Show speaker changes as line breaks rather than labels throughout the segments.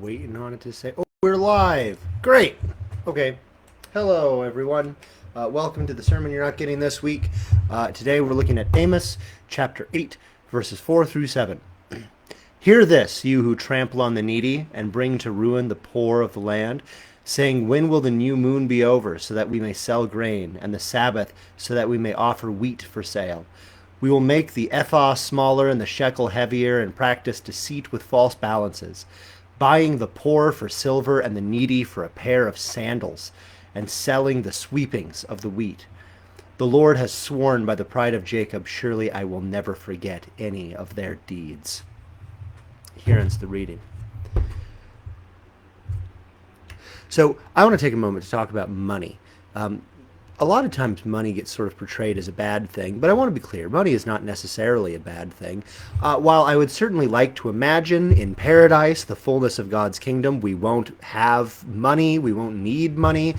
Waiting on it to say, oh, we're live. Great. Okay. Hello, everyone. Welcome to the sermon you're not getting this week. Today we're looking at Amos chapter 8, verses 4 through 7. Hear this, you who trample on the needy and bring to ruin the poor of the land, saying, when will the new moon be over, so that we may sell grain, and the Sabbath, so that we may offer wheat for sale? We will make the ephah smaller and the shekel heavier, and practice deceit with false balances, buying the poor for silver and the needy for a pair of sandals, and selling the sweepings of the wheat. The Lord has sworn by the pride of Jacob, surely I will never forget any of their deeds. Here ends the reading. So I want to take a moment to talk about money. A lot of times money gets sort of portrayed as a bad thing, but I want to be clear, money is not necessarily a bad thing. While I would certainly like to imagine in paradise, the fullness of God's kingdom, we won't have money, we won't need money,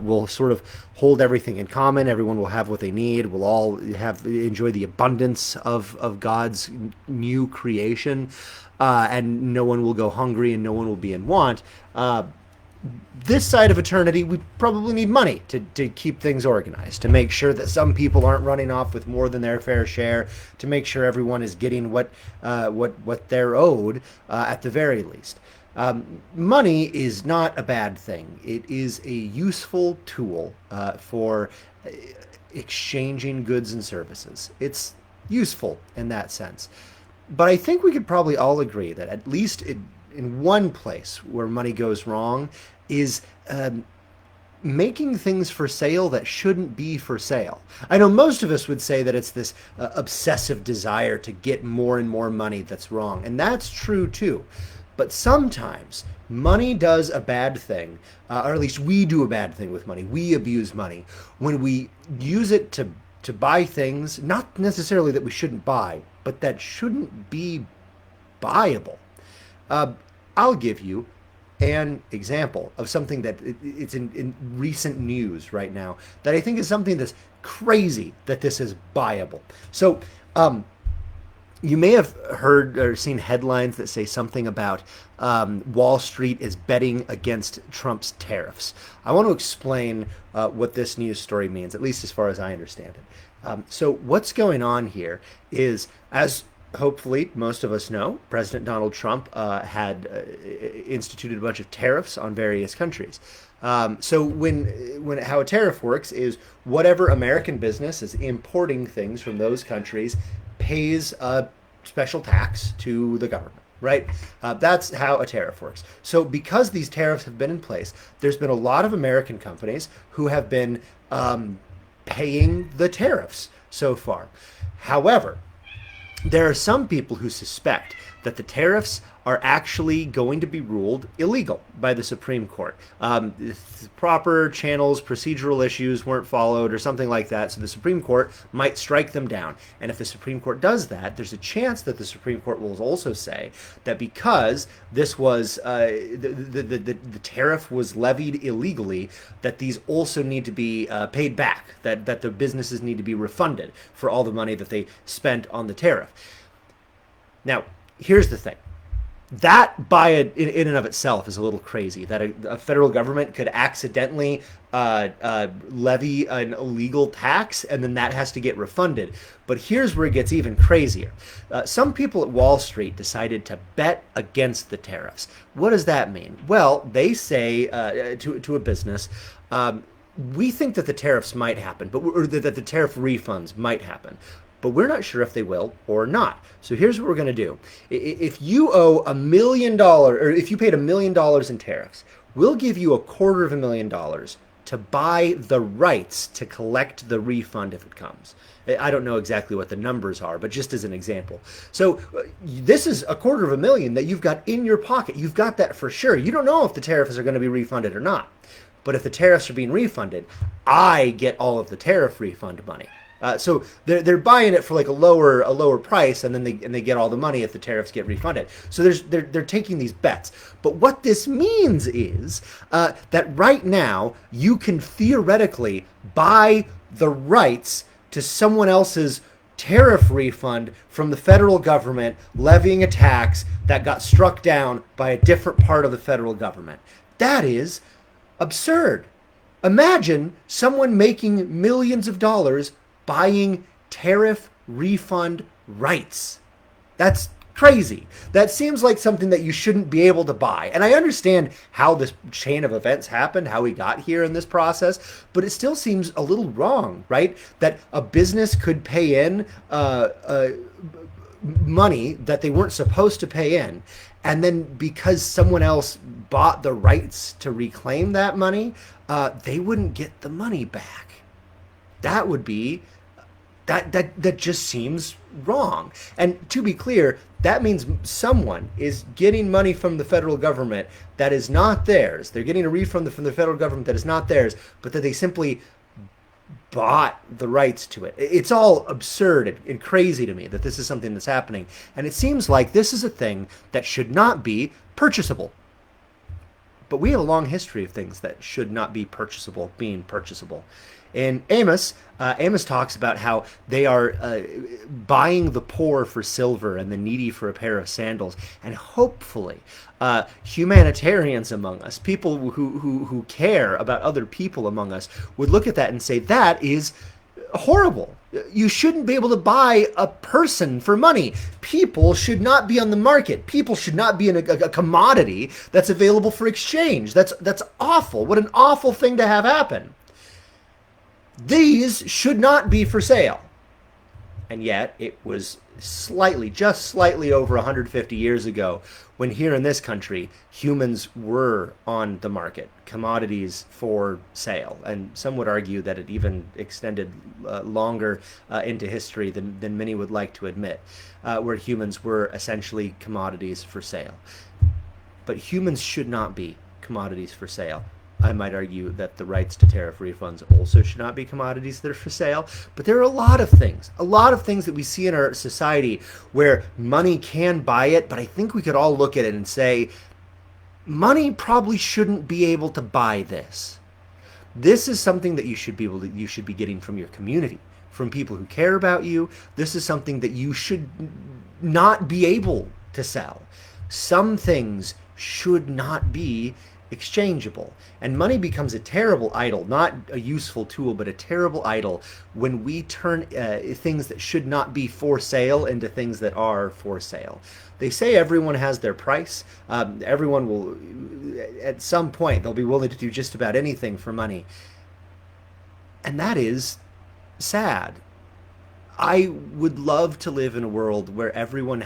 we'll sort of hold everything in common, everyone will have what they need, we'll all enjoy the abundance of God's new creation, and no one will go hungry and no one will be in want. This side of eternity, we probably need money to keep things organized, to make sure that some people aren't running off with more than their fair share, to make sure everyone is getting what they're owed at the very least. Money is not a bad thing. It is a useful tool for exchanging goods and services. It's useful in that sense. But I think we could probably all agree that at least in one place where money goes wrong is making things for sale that shouldn't be for sale. I know most of us would say that it's this obsessive desire to get more and more money that's wrong, and that's true too. But sometimes money does a bad thing, or at least we do a bad thing with money. We abuse money when we use it to buy things, not necessarily that we shouldn't buy, but that shouldn't be buyable. I'll give you an example of something that it's in recent news right now that I think is something that's crazy that this is buyable. So, you may have heard or seen headlines that say something about Wall Street is betting against Trump's tariffs. I want to explain what this news story means, at least as far as I understand it. So what's going on here is, as hopefully most of us know, President Donald Trump had instituted a bunch of tariffs on various countries. So when how a tariff works is whatever American business is importing things from those countries pays a special tax to the government. Right? That's how a tariff works. So because these tariffs have been in place, there's been a lot of American companies who have been paying the tariffs so far. However, there are some people who suspect that the tariffs are actually going to be ruled illegal by the Supreme Court. Proper channels, procedural issues weren't followed or something like that, so the Supreme Court might strike them down. And if the Supreme Court does that, there's a chance that the Supreme Court will also say that because this was the tariff was levied illegally, that these also need to be paid back, that the businesses need to be refunded for all the money that they spent on the tariff. Now, here's the thing. That by in and of itself is a little crazy, that a federal government could accidentally levy an illegal tax and then that has to get refunded. But here's where it gets even crazier. Some people at Wall Street decided to bet against the tariffs. What does that mean? Well, they say to a business, we think that the tariffs might happen, or that the tariff refunds might happen, but we're not sure if they will or not. So here's what we're going to do. If you owe $1 million, or if you paid $1 million in tariffs, we'll give you $250,000 to buy the rights to collect the refund if it comes. I don't know exactly what the numbers are, but just as an example. So this is $250,000 that you've got in your pocket. You've got that for sure. You don't know if the tariffs are going to be refunded or not. But if the tariffs are being refunded, I get all of the tariff refund money. So they're buying it for like a lower price, and then they get all the money if the tariffs get refunded. So they're taking these bets. But what this means is that right now you can theoretically buy the rights to someone else's tariff refund from the federal government levying a tax that got struck down by a different part of the federal government. That is absurd. Imagine someone making millions of dollars buying tariff refund rights. That's crazy. That seems like something that you shouldn't be able to buy. And I understand how this chain of events happened, how we got here in this process, but it still seems a little wrong, right? That a business could pay in money that they weren't supposed to pay in. And then because someone else bought the rights to reclaim that money, they wouldn't get the money back. That would be that just seems wrong. And to be clear, that means someone is getting money from the federal government that is not theirs. They're getting a refund from the federal government that is not theirs, but that they simply bought the rights to it. It's all absurd and crazy to me that this is something that's happening. And it seems like this is a thing that should not be purchasable. But we have a long history of things that should not be purchasable being purchasable. In Amos, Amos talks about how they are buying the poor for silver and the needy for a pair of sandals. And hopefully, humanitarians among us, people who care about other people among us, would look at that and say, that is horrible. You shouldn't be able to buy a person for money. People should not be on the market. People should not be in a commodity that's available for exchange. That's awful. What an awful thing to have happen. These should not be for sale. And yet it was just slightly over 150 years ago when here in this country, humans were on the market, commodities for sale. And some would argue that it even extended longer into history than many would like to admit, where humans were essentially commodities for sale. But humans should not be commodities for sale. I might argue that the rights to tariff refunds also should not be commodities that are for sale. But there are a lot of things that we see in our society where money can buy it, but I think we could all look at it and say, money probably shouldn't be able to buy this. This is something that you should be getting from your community, from people who care about you. This is something that you should not be able to sell. Some things should not be exchangeable. And money becomes a terrible idol, not a useful tool, but a terrible idol when we turn things that should not be for sale into things that are for sale. They say everyone has their price. Everyone will, at some point, they'll be willing to do just about anything for money. And that is sad. I would love to live in a world where everyone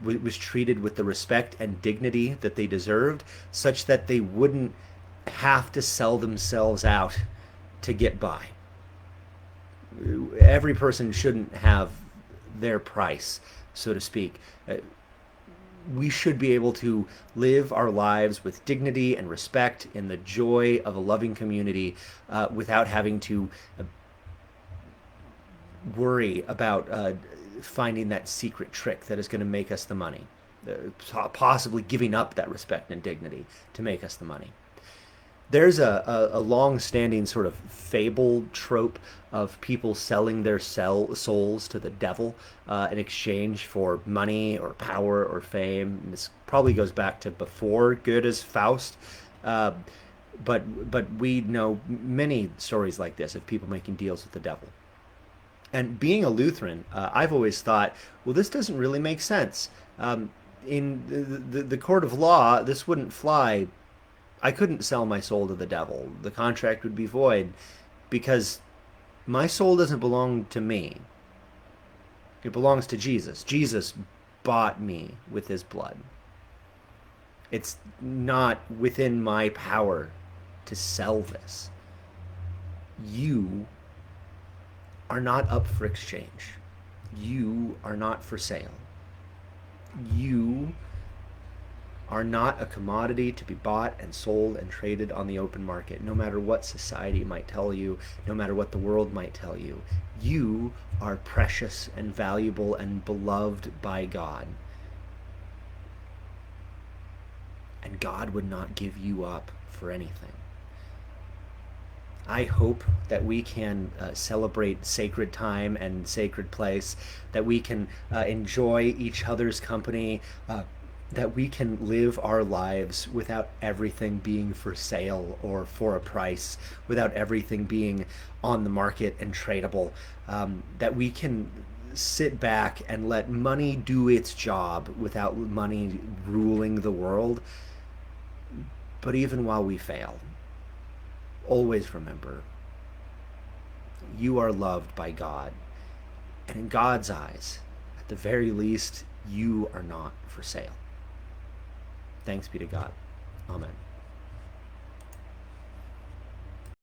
was treated with the respect and dignity that they deserved, such that they wouldn't have to sell themselves out to get by. Every person shouldn't have their price, so to speak. We should be able to live our lives with dignity and respect in the joy of a loving community without having to worry about finding that secret trick that is going to make us the money, possibly giving up that respect and dignity to make us the money. There's a long-standing sort of fable trope of people selling their souls to the devil in exchange for money or power or fame. And this probably goes back to before Goethe's Faust. But we know many stories like this of people making deals with the devil. And being a Lutheran, I've always thought, well, this doesn't really make sense. In the court of law, this wouldn't fly. I couldn't sell my soul to the devil. The contract would be void because my soul doesn't belong to me. It belongs to Jesus. Jesus bought me with his blood. It's not within my power to sell this. You are not up for exchange. You are not for sale. You are not a commodity to be bought and sold and traded on the open market, no matter what society might tell you, no matter what the world might tell you. You are precious and valuable and beloved by God. And God would not give you up for anything. I hope that we can celebrate sacred time and sacred place, that we can enjoy each other's company, that we can live our lives without everything being for sale or for a price, without everything being on the market and tradable, that we can sit back and let money do its job without money ruling the world. But even while we fail, always remember you are loved by God. And in God's eyes, at the very least, you are not for sale. Thanks be to God. Amen.